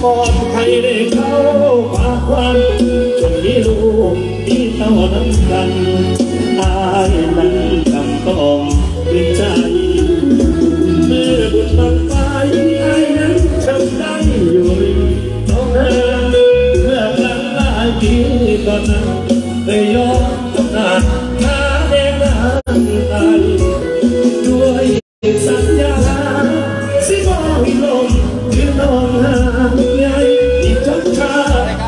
ปลอดภัยได้เข้าปากวันจนมีลูกมีเท่านั้นกันอายนั้นจำต้องเป็นใจเมื่อบุญบังไฟอายนั้นทำได้อยู่ริมน้องนาเมื่อครั้งหลายปีก่อนนั้นได้ยอมตำนานหาแดงนางไทยด้วยสัญญาสิมองลมยืนนอนห่างใหญ่อีกจังชา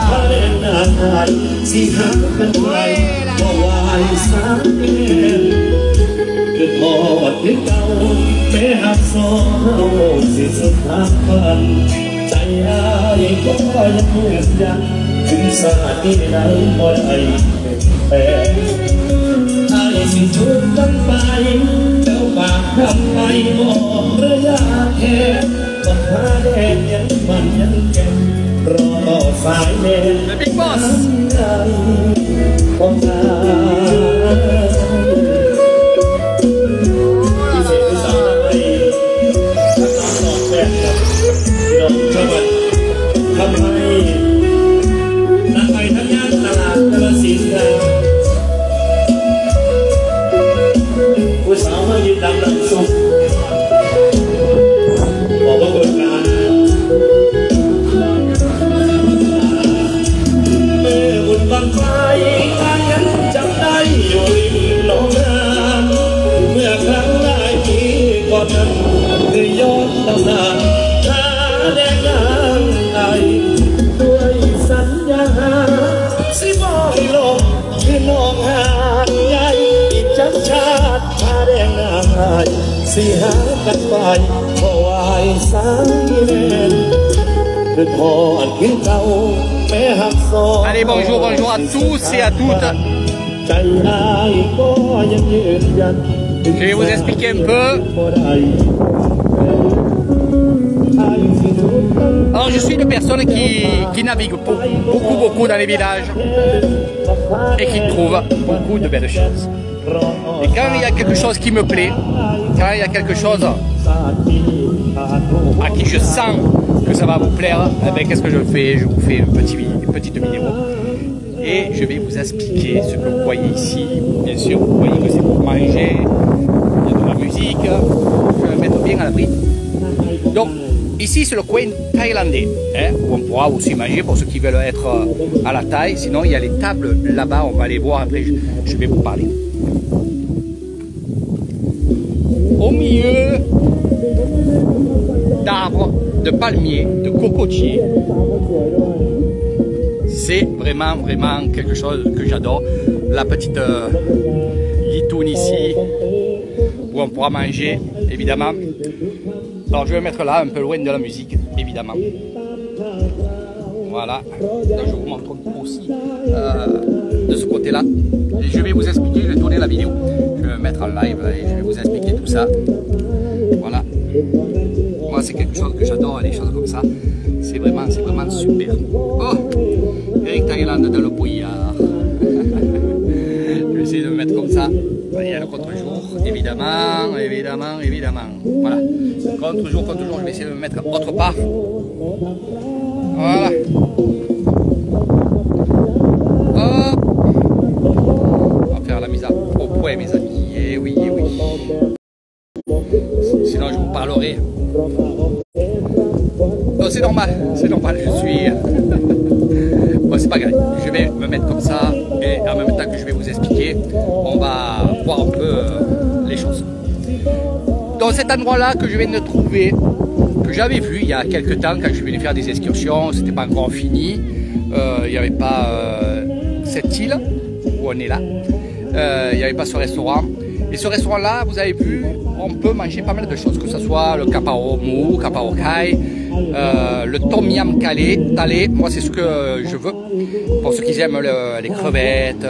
หาแดงนางไทยสิหากันไกลบ่วายสามเดือนคือทอดที่เก่าแม่หักสองเฮาสิสุดทางฝันใจอายก็ยังเหมือนยันถึงสาที่ไหนบ่ได้เปลี่ยนแปลงอายสิจุดตั้งไปเจ้าปากทำไมบอกระยะแค่ต้องหาแดงยังมันยังแก่รอสายแดงใจของนายทำไมนักไปทั้งย่านตลาดกาฬสินธุ์ผู้สาวมายืนดำดำสุขบอกว่าเกิดการเมื่อบุญบังไฟทางนั้นจำได้อยู่ริมหนองน้ำเมื่อครั้งหลายปีก่อนนั้นเคยย้อนตำนานแดงนางไอด้วยสัญญาสิบอยลมคือน้องห่างใหญ่อีกจังชาติพาแดงนางไอสิหากันไปเพราะวายสามที่แน่นคือทอดขึ้นเก่าแม่หักซอง Allez, bonjour, bonjour à tous et à toutes. Je vais vous expliquer un peu. Alors je suis une personne qui navigue beaucoup dans les villages et qui trouve beaucoup de belles choses. Et quand il y a quelque chose qui me plaît, quand il y a quelque chose à qui je sens que ça va vous plaire, eh bien, qu'est-ce que je fais? Je vous fais une petite vidéo et je vais vous expliquer ce que vous voyez ici. Bien sûr, vous voyez que c'est pour manger, il y a de la musique, je vais me mettre bien à l'abri. Donc, ici, c'est le coin thaïlandais, hein, où on pourra aussi manger pour ceux qui veulent être à la Thaï. Sinon, il y a les tables là-bas, on va les voir après, je vais vous parler. Au milieu d'arbres, de palmiers, de cocotiers, c'est vraiment quelque chose que j'adore. La petite litoune ici, où on pourra manger, évidemment. Alors je vais mettre là, un peu loin de la musique, évidemment. Voilà, donc je vous montre aussi de ce côté-là. Et je vais vous expliquer, je vais tourner la vidéo, je vais me mettre en live et je vais vous expliquer tout ça. Voilà. Moi c'est quelque chose que j'adore, les choses comme ça. C'est vraiment super. Oh, Eric Thaïlande dans le brouillard. Je vais essayer de me mettre comme ça. Il y a le contre-jour, évidemment. Voilà. Contre-jour, je vais essayer de me mettre autre part. Voilà. Hop. On va faire la mise au point, mes amis. Eh oui. Sinon, je vous parlerai. Oh, c'est normal, je suis... Bon, c'est pas grave, je vais me mettre comme ça et en même temps que je vais vous expliquer, on va voir un peu les choses. Dans cet endroit-là que je viens de trouver, que j'avais vu il y a quelques temps quand je venais faire des excursions, c'était pas encore fini, il n'y avait pas cette île où on est là, il n'y avait pas ce restaurant. Et ce restaurant-là, vous avez vu, on peut manger pas mal de choses, que ce soit le kapao mou, kapao kai, le tom yam talé, moi c'est ce que je veux, pour ceux qui aiment les crevettes,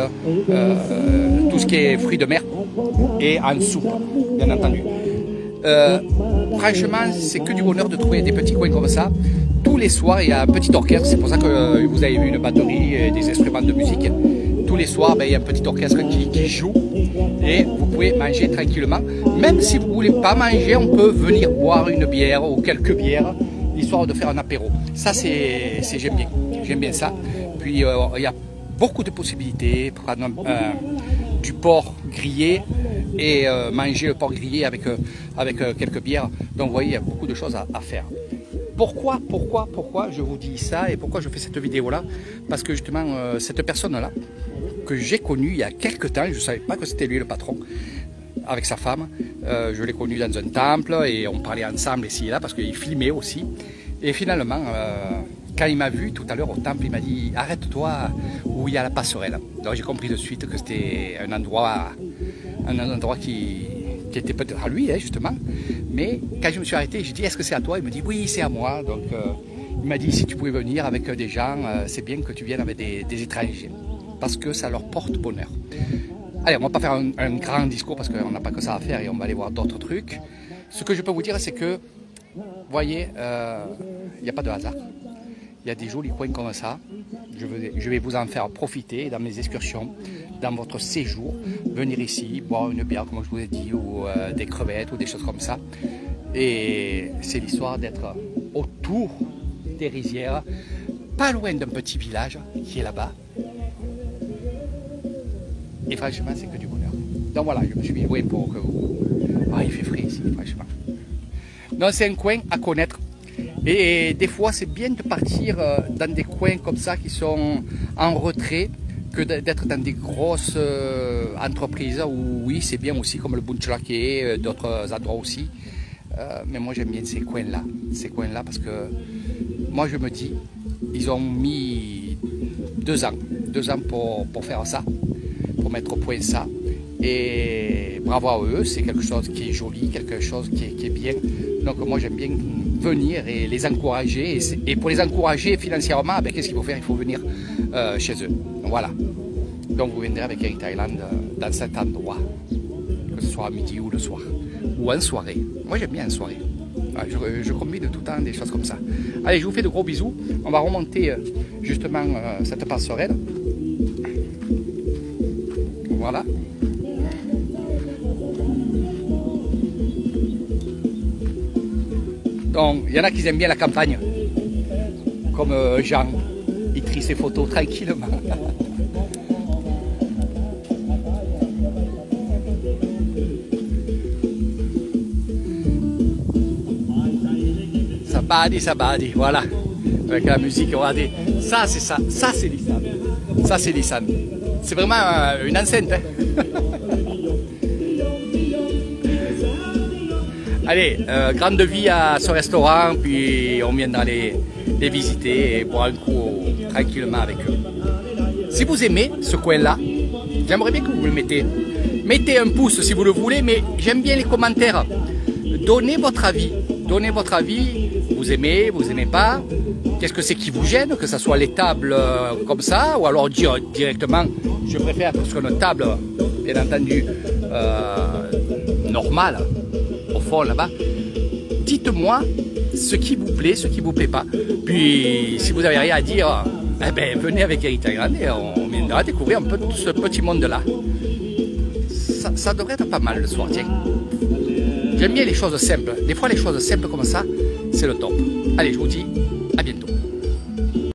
tout ce qui est fruits de mer, et en soupe, bien entendu. Franchement, c'est que du bonheur de trouver des petits coins comme ça. Tous les soirs, il y a un petit orchestre, c'est pour ça que vous avez vu une batterie et des instruments de musique. Tous les soirs, il y a un petit orchestre qui joue et vous pouvez manger tranquillement. Même si vous ne voulez pas manger, on peut venir boire une bière ou quelques bières l'histoire de faire un apéro. Ça, j'aime bien ça. Puis il y a beaucoup de possibilités, prendre du porc grillé et manger le porc grillé avec quelques bières. Donc vous voyez, il y a beaucoup de choses à faire. Pourquoi je vous dis ça et pourquoi je fais cette vidéo là? Parce que justement cette personne là que j'ai connue il y a quelques temps, je ne savais pas que c'était lui le patron, avec sa femme, je l'ai connu dans un temple et on parlait ensemble ici et là parce qu'il filmait aussi. Et finalement, quand il m'a vu tout à l'heure au temple, il m'a dit « Arrête-toi où il y a la passerelle ». Donc j'ai compris de suite que c'était un endroit qui était peut-être à lui, hein, justement. Mais quand je me suis arrêté, j'ai dit « Est-ce que c'est à toi ?» Il me dit « Oui, c'est à moi ». Donc il m'a dit « Si tu pouvais venir avec des gens, c'est bien que tu viennes avec des étrangers. Parce que ça leur porte bonheur. » Allez, on ne va pas faire un grand discours parce qu'on n'a pas que ça à faire et on va aller voir d'autres trucs. Ce que je peux vous dire, c'est que, vous voyez, il n'y a pas de hasard. Il y a des jolis coins comme ça. Je vais vous en faire profiter dans mes excursions, dans votre séjour. Venir ici, boire une bière, comme je vous ai dit, ou des crevettes ou des choses comme ça. Et c'est l'histoire d'être autour des rizières, pas loin d'un petit village qui est là-bas. Et franchement, c'est que du bonheur. Donc voilà, je me suis mis loin pour que vous... Ah, il fait frais ici, franchement. Donc c'est un coin à connaître. Et des fois, c'est bien de partir dans des coins comme ça qui sont en retrait que d'être dans des grosses entreprises où oui, c'est bien aussi, comme le Bunchalaké, d'autres endroits aussi. Mais moi, j'aime bien ces coins-là parce que moi, je me dis, ils ont mis 2 ans pour faire ça, pour mettre au point ça. Et bravo à eux, c'est quelque chose qui est joli, quelque chose qui est bien. Donc moi j'aime bien venir et les encourager. Et pour les encourager financièrement, ben, qu'est-ce qu'il faut faire? Il faut venir chez eux. Voilà. Donc vous viendrez avec Air Thailand dans cet endroit, que ce soit à midi ou le soir, ou en soirée. Moi j'aime bien en soirée. Je combine tout le temps des choses comme ça. Allez, je vous fais de gros bisous. On va remonter justement cette passerelle. Voilà. Donc, il y en a qui aiment bien la campagne, comme Jean, il trie ses photos tranquillement. Sabadi, voilà, avec la musique, regardez, ça c'est Lissan, ça c'est Lissan, c'est vraiment une enceinte, hein. Allez, grande vie à ce restaurant, puis on viendra les visiter et boire un coup tranquillement avec eux. Si vous aimez ce coin-là, j'aimerais bien que vous le mettez. Mettez un pouce si vous le voulez, mais j'aime bien les commentaires. Donnez votre avis. Vous aimez pas. Qu'est-ce que c'est qui vous gêne, que ce soit les tables comme ça, ou alors dire directement, je préfère parce qu'une table, bien entendu, normale, au fond là-bas. Dites-moi ce qui vous plaît, ce qui vous plaît pas. Puis si vous n'avez rien à dire, eh ben, venez avec Air Thailand et on viendra découvrir un peu tout ce petit monde-là. Ça devrait être pas mal le soir, tiens. J'aime bien les choses simples. Des fois les choses simples comme ça, c'est le top. Allez, je vous dis